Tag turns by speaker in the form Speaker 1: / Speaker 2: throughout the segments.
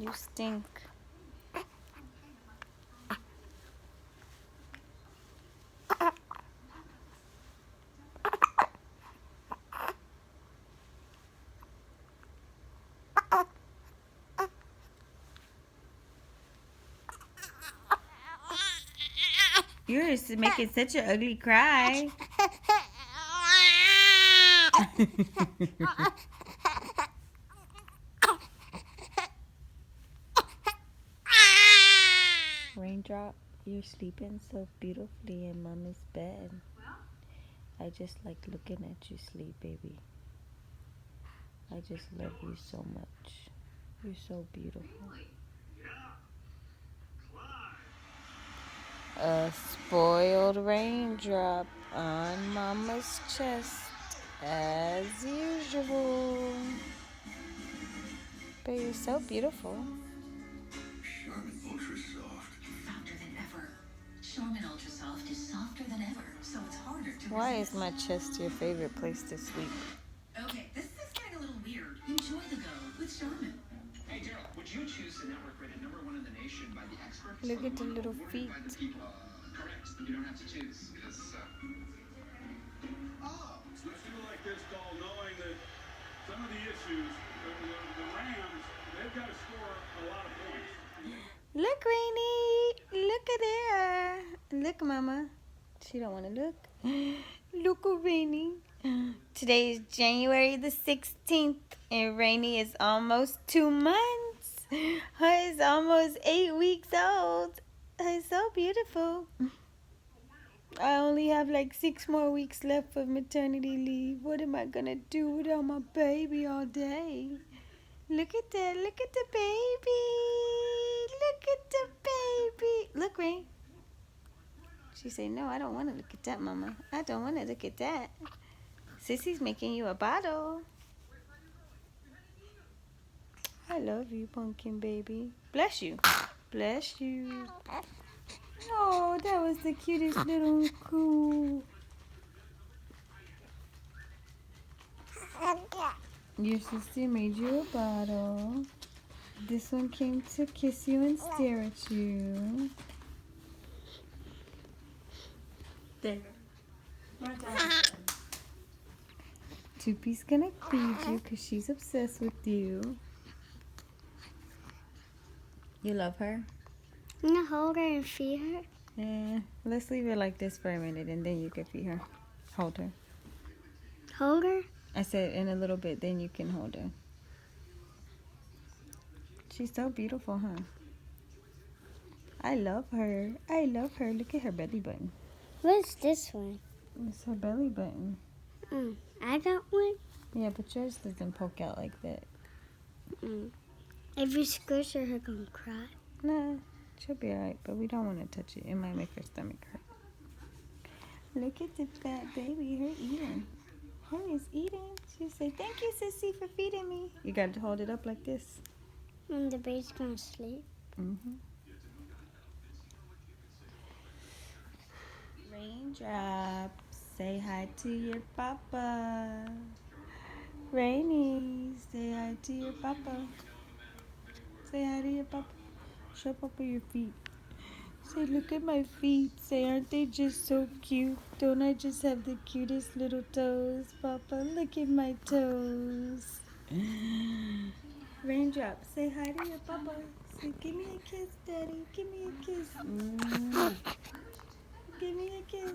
Speaker 1: You stink. You're just making such an ugly cry. Raindrop, you're sleeping so beautifully in Mama's bed. I just like looking at you sleep, baby. I just love you so much. You're so beautiful. A spoiled raindrop on Mama's chest, as usual. But you're so beautiful.
Speaker 2: Charmin Ultra Soft. Softer than ever. Charmin Ultra Soft is softer than ever, so it's harder to
Speaker 1: Why
Speaker 2: resist.
Speaker 1: is my chest your favorite place to sleep?
Speaker 2: Okay, this is getting a little weird. Enjoy the go with Charmin.
Speaker 3: Hey, Daryl, would you choose the network rated #1 in the nation by the experts?
Speaker 1: Look at the little feet.
Speaker 3: By the people? Correct. You don't have to choose. Because,
Speaker 4: Let's do like this, Cole, knowing that some of the issues, the Rams, they've got to score a lot of points.
Speaker 1: Look, Rainy. Look at there. Look, Mama. She don't want to look. Look at Rainy. Today is January the 16th, and Rainy is almost 2 months. Her is almost 8 weeks old. Her is so beautiful. I only have like 6 more weeks left of maternity leave. What am I going to do without my baby all day? Look at that. Look at the baby. Look at the baby. Look, Rain. She said, no, I don't want to look at that, Mama. I don't want to look at that. Sissy's making you a bottle. I love you, pumpkin baby. Bless you. Bless you. Oh, that was the cutest little coo. Your sister made you a bottle. This one came to kiss you and stare at you. There. Tupi's gonna feed you because she's obsessed with you. You love her?
Speaker 5: I'm gonna hold her and feed her.
Speaker 1: Yeah. Let's leave her like this for a minute and then you can feed her. Hold her.
Speaker 5: Hold her?
Speaker 1: I said in a little bit, then you can hold her. She's so beautiful, huh? I love her. I love her. Look at her belly button.
Speaker 5: What's this one?
Speaker 1: It's her belly button.
Speaker 5: I got one?
Speaker 1: Yeah, but yours doesn't poke out like that.
Speaker 5: If you squish her, her gonna cry.
Speaker 1: Nah, she'll be alright, but we don't want to touch it. It might make her stomach hurt. Look at the fat baby. Her eating. Her is eating. She said, thank you, Sissy, for feeding me. You got to hold it up like this.
Speaker 5: And the baby's gonna sleep.
Speaker 1: Raindrops, say hi to your papa. Rainy, say hi to your papa. Say hi to your papa. Show papa your feet. Say, look at my feet. Say, aren't they just so cute? Don't I just have the cutest little toes, Papa? Look at my toes. Raindrop, say hi to your papa. Say, give me a kiss, Daddy. Give me a kiss. Give me a kiss.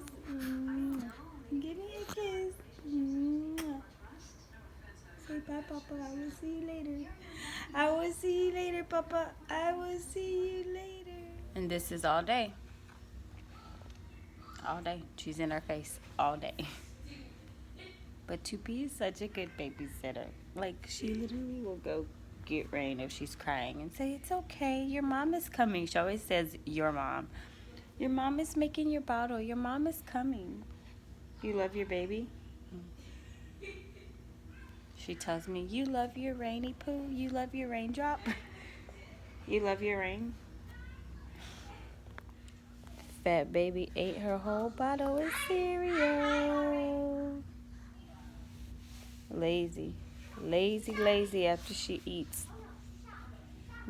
Speaker 1: Give me a kiss. Say bye, Papa. I will see you later. I will see you later, Papa. I will see you later. And this is all day. All day. She's in her face all day. But Tupi is such a good babysitter. Like, she literally will go get Rain if she's crying and say, it's okay. Your mom is coming. She always says, your mom. Your mom is making your bottle. Your mom is coming. You love your baby? She tells me, you love your Rainy Poo? You love your raindrop? You love your rain? Fat baby ate her whole bottle of cereal. Lazy. Lazy, lazy after she eats.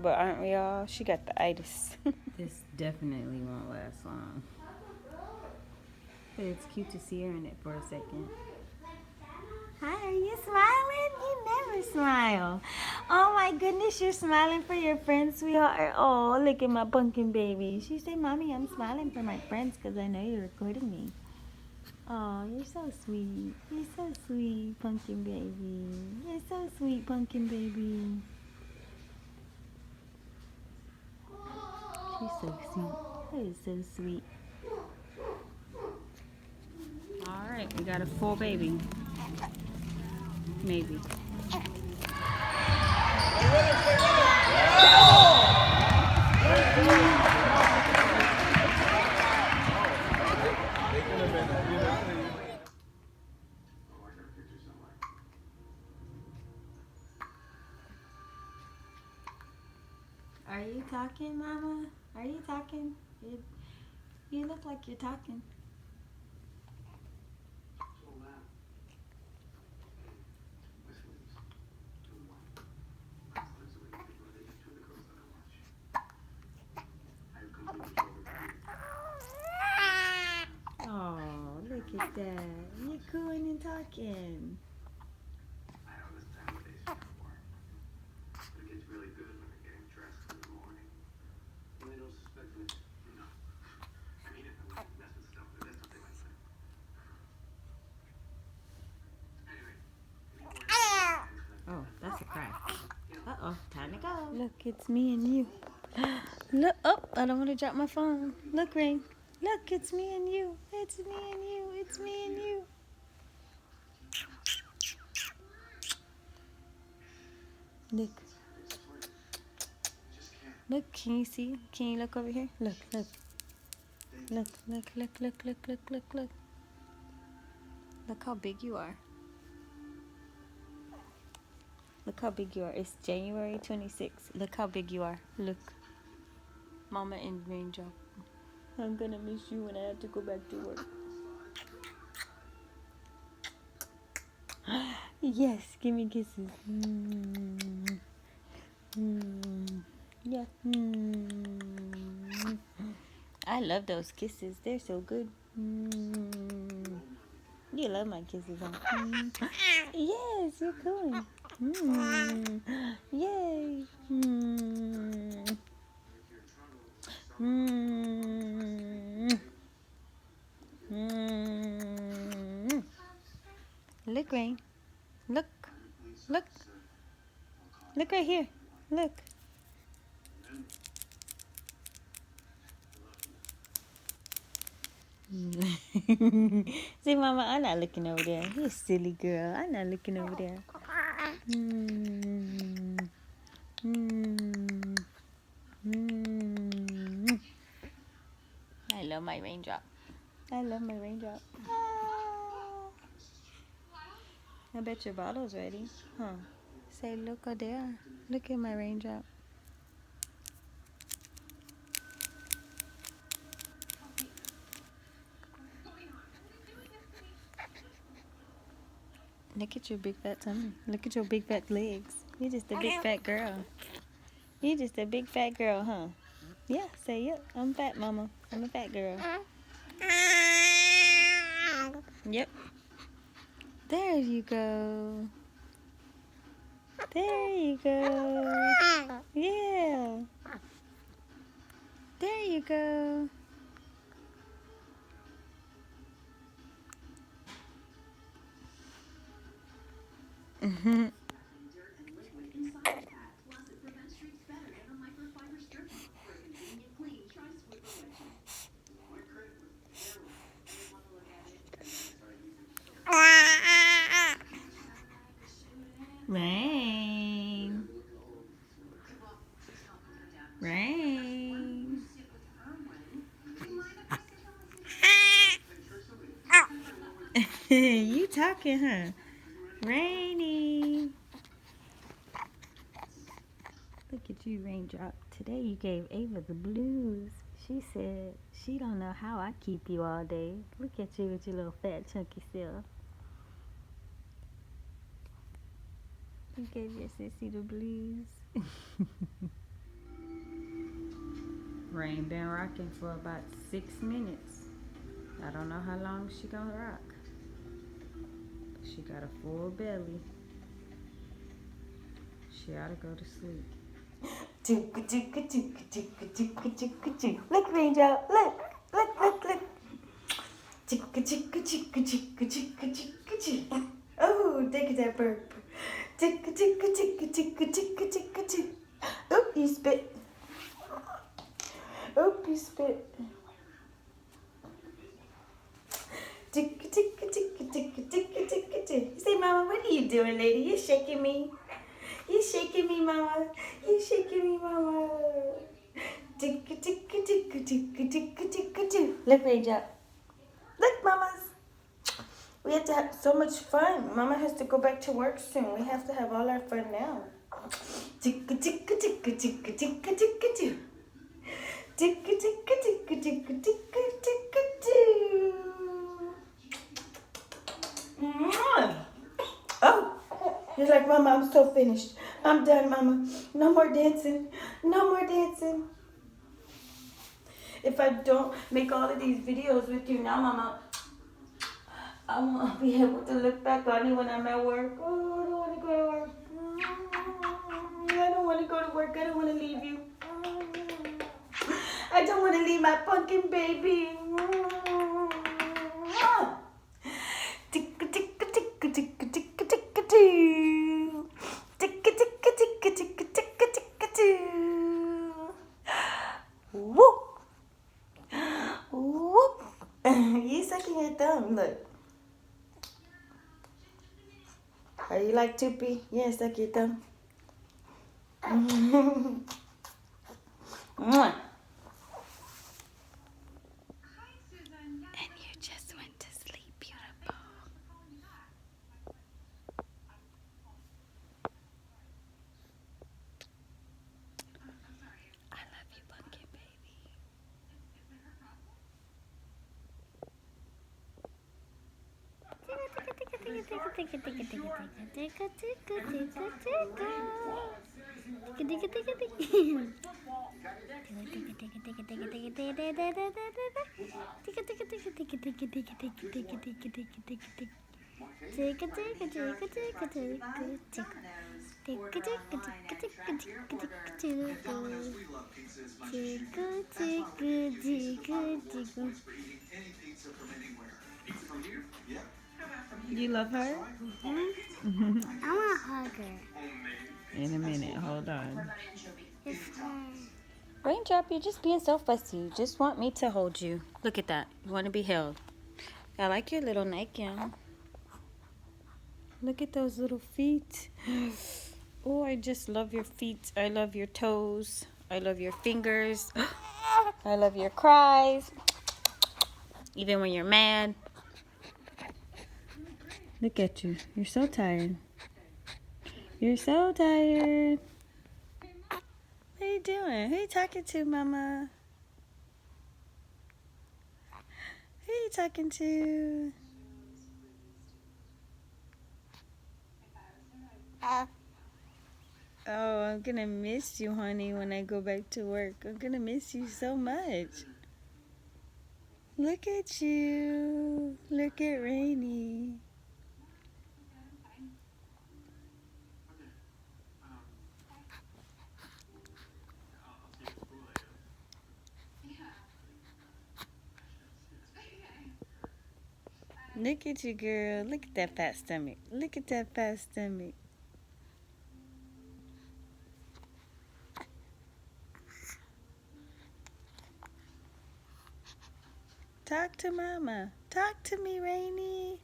Speaker 1: But aren't we all? She got the itis. This definitely won't last long. But it's cute to see her in it for a second. Hi, are you smiling? You never smile. Oh my goodness, you're smiling for your friends, sweetheart. Oh, look at my pumpkin baby. She said, Mommy, I'm smiling for my friends because I know you're recording me. Oh, you're so sweet. You're so sweet, pumpkin baby. You're so sweet, pumpkin baby. She's so sweet. That is so sweet. Alright, we got a full baby. Maybe. Are you talking, Mama? Are you talking? You look like you're talking. Oh, look at that. You're cooing and talking.
Speaker 2: I know this time of day's for it. But it gets really good when they're getting dressed in the morning. When they don't suspect it. No. I mean, if I'm messing stuff, but that's what they might say. Anyway.
Speaker 1: Oh, that's a cry. Uh-oh, time to go. Look, it's me and you. Look, oh, I don't want to drop my phone. Look, Rain. Look, it's me and you. It's me and you. It's me and you. Look. Look, can you see? Can you look over here? Look, look. Look, look, look, look, look, look, look, look. Look how big you are. Look how big you are. It's January 26th. Look how big you are. Look. Mama and Raindrop. I'm gonna miss you when I have to go back to work. Yes, give me kisses. Yeah. I love those kisses. They're so good. You love my kisses, huh? Yes, you're cool. Yay. Look, Rain. Look. Look. Look right here. Look. See, Mama, I'm not looking over there. You a silly girl. I'm not looking over there. I love my raindrop. I love my raindrop. I bet your bottle's ready. Huh? Say, look over there. Look at my raindrop. Look at your big fat tummy. Look at your big fat legs. You're just a big fat girl. You're just a big fat girl, huh? Yeah, say yep. I'm fat, Mama. I'm a fat girl. Yep. There you go. There you go. Yeah. There you go. Rain. Rain. You talking, huh? Rainy. Look at you, Raindrop. Today you gave Ava the blues. She said she don't know how I keep you all day. Look at you with your little fat chunky self. You gave your sissy the blues. Rain been rocking for about 6 minutes. I don't know how long she gonna rock. She got a full belly. She ought to go to sleep. Look, Raindrop, look. Oh, take that burp. Oop, you spit. Oop, you spit. You say, Mama, what are you doing, lady? You shaking me. You shaking me, Mama. You shaking me, Mama. Look, Raindrop. Look, Mamas. We have to have so much fun. Mama has to go back to work soon. We have to have all our fun now. Oh, you're like, Mama, I'm so finished. I'm done, Mama. No more dancing. No more dancing. If I don't make all of these videos with you now, Mama, I won't be able to look back on you when I'm at work. Oh, I don't want to go to work. I don't want to go to work. I don't want to leave you. I don't want to leave my pumpkin baby. Whoop. Whoop. You sucking your thumb, look. Are you like Tupi? Yeah, suck your thumb. Mwah. And you just went to sleep, beautiful. I love you, pumpkin baby. You love her?
Speaker 5: I want to hug her.
Speaker 1: In a minute, hold on.
Speaker 5: It's her.
Speaker 1: Raindrop, you're just being so fussy. You just want me to hold you. Look at that. You want to be held. I like your little nightgown. Look at those little feet. Oh, I just love your feet. I love your toes. I love your fingers. I love your cries. Even when you're mad. Look at you. You're so tired. You're so tired. What are you doing? Who are you talking to, Mama? Who are you talking to? Oh, I'm gonna miss you, honey, when I go back to work. I'm gonna miss you so much. Look at you. Look at Rainy. Look at you, girl. Look at that fat stomach. Look at that fat stomach. Talk to Mama. Talk to me, Rainy.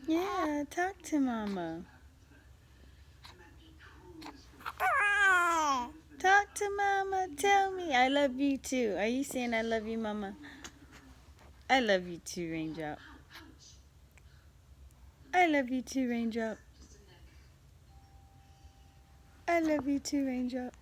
Speaker 1: Yeah, talk to Mama. Talk to Mama. Tell me I love you too. Are you saying I love you, Mama? I love you too, Raindrop. I love you too, Raindrop. I love you too, Raindrop.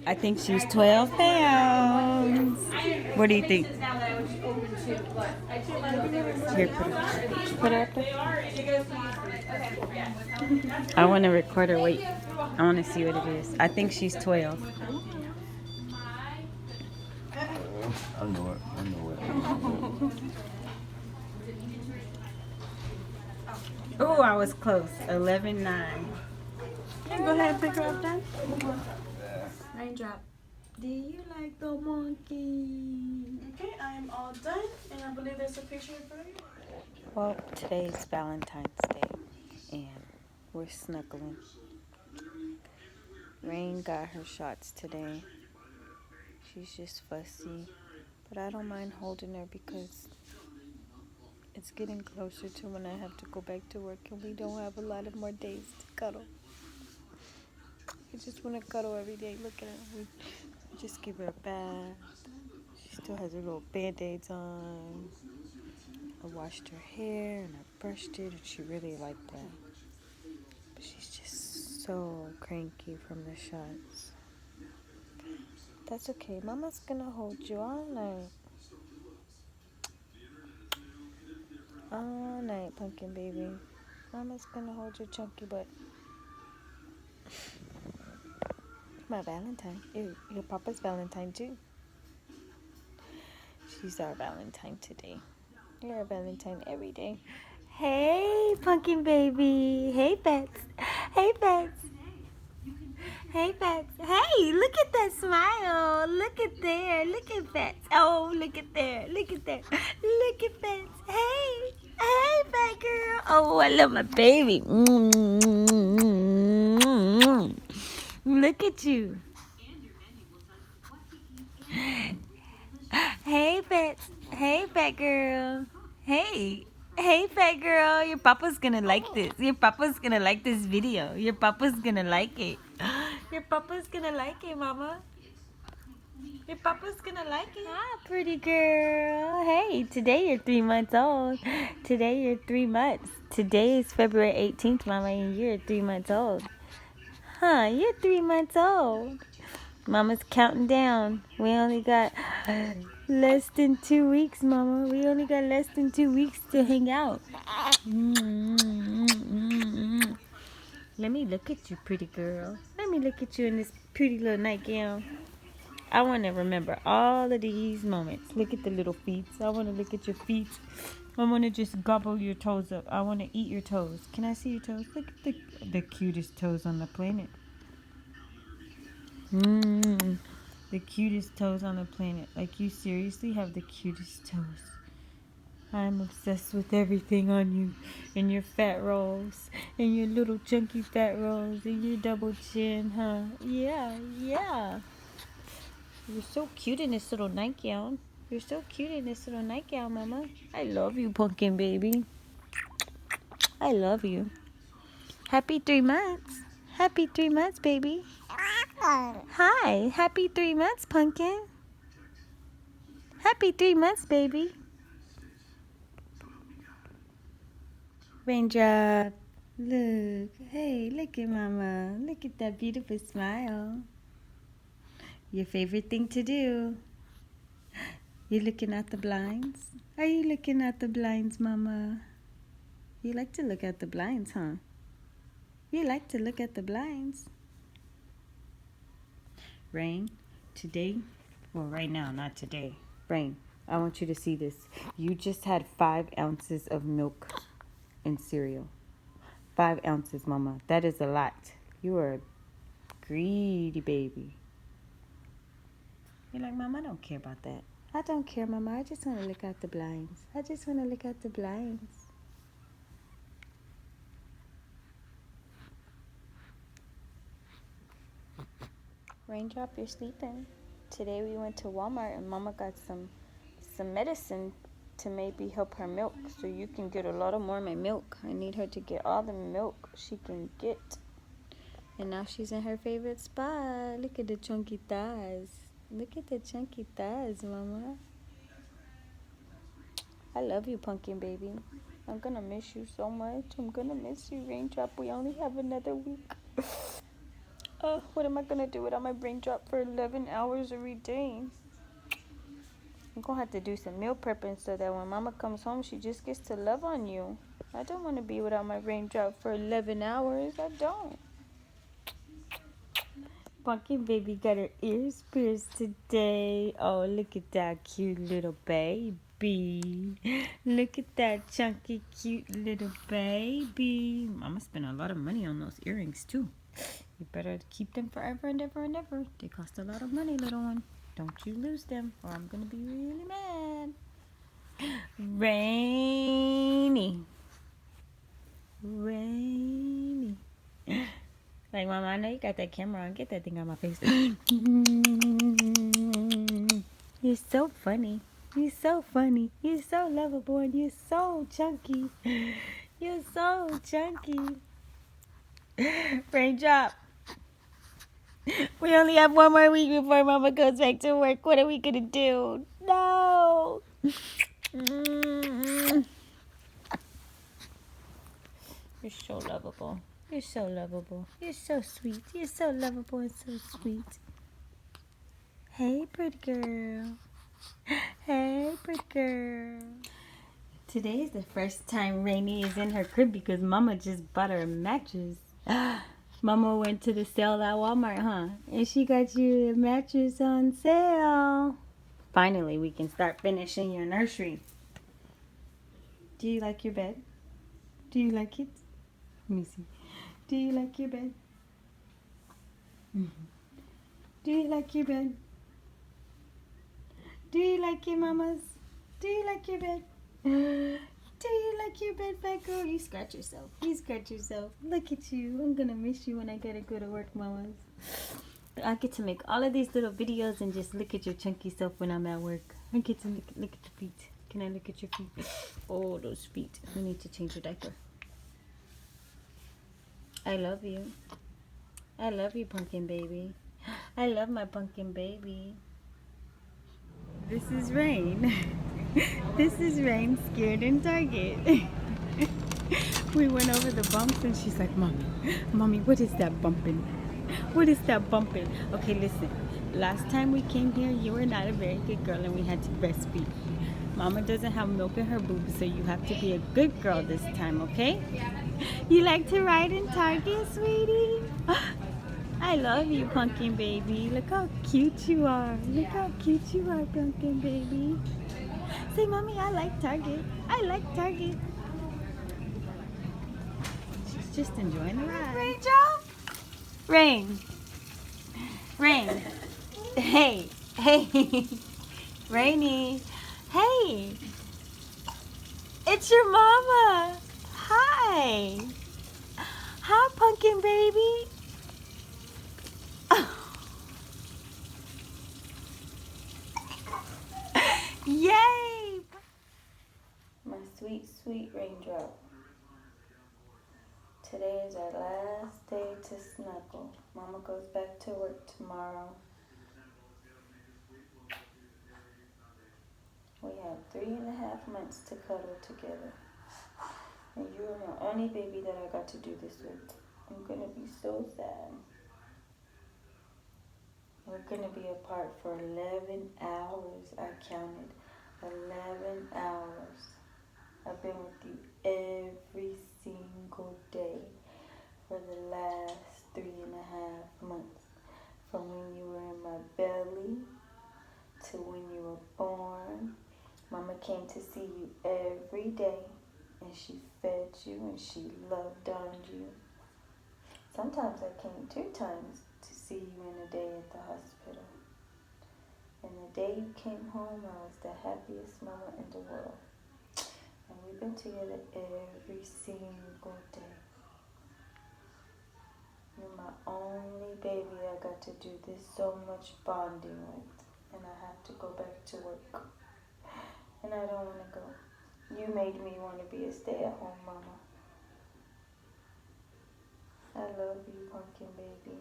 Speaker 1: I think she's 12 pounds. What do you think? Here, put her up there. I want to record her weight. I want to see what it is. I think she's 12.
Speaker 6: I know it.
Speaker 1: Oh, I was close. 11.9. Go ahead and pick her up then.
Speaker 7: Raindrop.
Speaker 1: Do you like the monkey?
Speaker 7: Okay, I am all done, and I believe there's a picture for you.
Speaker 1: Well, today's Valentine's Day, and we're snuggling. Rain got her shots today. She's just fussy, but I don't mind holding her because it's getting closer to when I have to go back to work, and we don't have a lot of more days to cuddle. I just want to cuddle every day. Look at her. We just give her a bath. She still has her little band-aids on. I washed her hair and I brushed it, and she really liked that. But she's just so cranky from the shots. That's okay. Mama's gonna hold you all night. All night, pumpkin baby. Mama's gonna hold your chunky butt. My Valentine. Your papa's Valentine too. She's our Valentine today. You're our Valentine every day. Hey, pumpkin baby. Hey, Bets. Hey, Bets. Hey, Bets. Hey, look at that smile. Look at there. Look at Bets. Oh, look at there. Look at there. Look at Bets. Hey. Hey, fat girl. Oh, I love my baby. Look at you. Hey, Bets. Hey, fat girl. Hey. Hey, fat girl. Your papa's gonna like this. Your papa's gonna like this video. Your papa's gonna like it. Your papa's gonna like it, mama. Your papa's gonna like it. Ah, pretty girl. Hey, today you're 3 months old. Today you're 3 months. Today is February 18th, mama, and you're 3 months old. Huh, you're 3 months old. Mama's counting down. We only got less than 2 weeks, mama. We only got less than 2 weeks to hang out. Let me look at you, pretty girl. Let me look at you in this pretty little nightgown. I want to remember all of these moments. Look at the little feet. I want to look at your feet. I want to just gobble your toes up. I want to eat your toes. Can I see your toes? Look at the cutest toes on the planet. The cutest toes on the planet. Like, you seriously have the cutest toes. I'm obsessed with everything on you. And your fat rolls. And your little chunky fat rolls. And your double chin, huh? Yeah. You're so cute in this little nightgown. You're so cute in this little nightgown, mama. I love you, pumpkin baby. I love you. Happy 3 months. Happy 3 months, baby. Hi. Happy 3 months, pumpkin. Happy 3 months, baby. Raindrop. Look. Hey, look at mama. Look at that beautiful smile. Your favorite thing to do. You looking at the blinds? Are you looking at the blinds, mama? You like to look at the blinds, huh? You like to look at the blinds. Rain, today, well, right now, not today. Rain, I want you to see this. You just had 5 ounces of milk and cereal. 5 ounces, mama. That is a lot. You are a greedy baby. You're like, Mom, I don't care about that. I don't care, Mama. I just want to look out the blinds. I just want to look out the blinds. Raindrop, you're sleeping. Today we went to Walmart and Mama got some medicine to maybe help her milk, so you can get a lot of more of my milk. I need her to get all the milk she can get. And now she's in her favorite spot. Look at the chunky thighs. Look at the chunky thighs, Mama. I love you, pumpkin baby. I'm gonna miss you so much. I'm gonna miss you, Raindrop. We only have another week. What am I gonna do without my brain drop for 11 hours every day? I'm gonna have to do some meal prepping so that when mama comes home, she just gets to love on you. I don't want to be without my brain drop for 11 hours. I don't. Pumpkin baby got her ears pierced today. Oh, look at that cute little baby. Look at that chunky, cute little baby. Mama spent a lot of money on those earrings, too. You better keep them forever and ever and ever. They cost a lot of money, little one. Don't you lose them, or I'm gonna be really mad. Rainy. Rainy. Like, Mama, I know you got that camera on. Get that thing out of my face. You're so funny. You're so funny. You're so lovable, and you're so chunky. You're so chunky. Raindrop. We only have one more week before Mama goes back to work. What are we gonna do? No. You're so lovable. You're so lovable. You're so sweet. You're so lovable and so sweet. Hey, pretty girl. Hey, pretty girl. Today is the first time Rainy is in her crib because Mama just bought her a mattress. Mama went to the sale at Walmart, huh? And she got you a mattress on sale. Finally, we can start finishing your nursery. Do you like your bed? Do you like it? Let me see. Do you like your bed? Do you like your bed? Do you like your mamas? Do you like your bed? Do you like your bed, fat girl? You scratch yourself. You scratch yourself. Look at you. I'm gonna miss you when I gotta go to work, mamas. I get to make all of these little videos and just look at your chunky self when I'm at work. I get to look at your feet. Can I look at your feet? Oh, those feet. We need to change your diaper. I love you. I love you, pumpkin baby. I love my pumpkin baby. This is Rain. This is Rain scared in Target. We went over the bumps and she's like, Mommy, what is that bumping? What is that bumping? Okay, listen. Last time we came here, you were not a very good girl and we had to breastfeed. Mama doesn't have milk in her boobs, so you have to be a good girl this time, okay? You like to ride in Target, sweetie? I love you, pumpkin baby. Look how cute you are. Look how cute you are, pumpkin baby. Say, Mommy, I like Target. I like Target. She's just enjoying the ride. Rachel? Rain. Rain. Hey. Rainy. Hey. It's your mama. Hi. Hi, pumpkin baby. Yay! My sweet, sweet raindrop. Today is our last day to snuggle. Mama goes back to work tomorrow. We have 3.5 months to cuddle together. And you are the only baby that I got to do this with. I'm gonna be so sad. We're gonna be apart for 11 hours. I counted 11 hours. I've been with you every single day for the last 3.5 months. From when you were in my belly to when you were born. Mama came to see you every day and she fed you and she loved on you. Sometimes I came 2 times to see you in a day at the hospital. And the day you came home, I was the happiest mama in the world. And we've been together every single day. You're my only baby I got to do this so much bonding with. And I have to go back to work. And I don't want to go. You made me want to be a stay-at-home mama. I love you, pumpkin baby.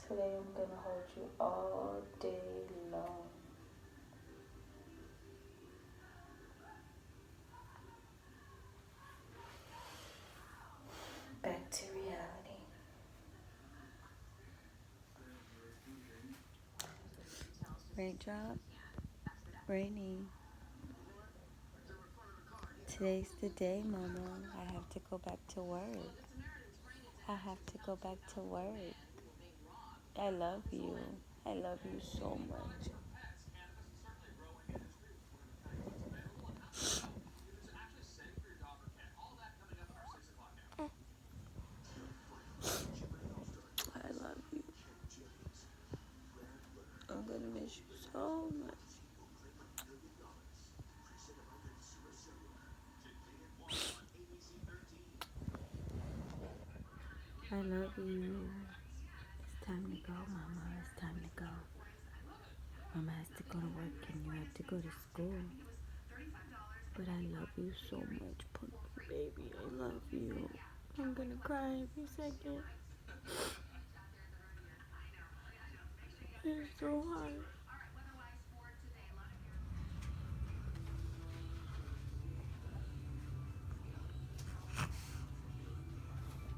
Speaker 1: Today I'm going to hold you all day long. Raindrop. Raining. Today's the day, Mama. I have to go back to work. I have to go back to work. I love you. I love you so much. I love you. I'm gonna miss you so much. I love you. It's time to go, Mama. It's time to go. Mama has to go to work and you have to go to school. But I love you so much, pumpkin baby. I love you. I'm gonna cry every second. It's so hard.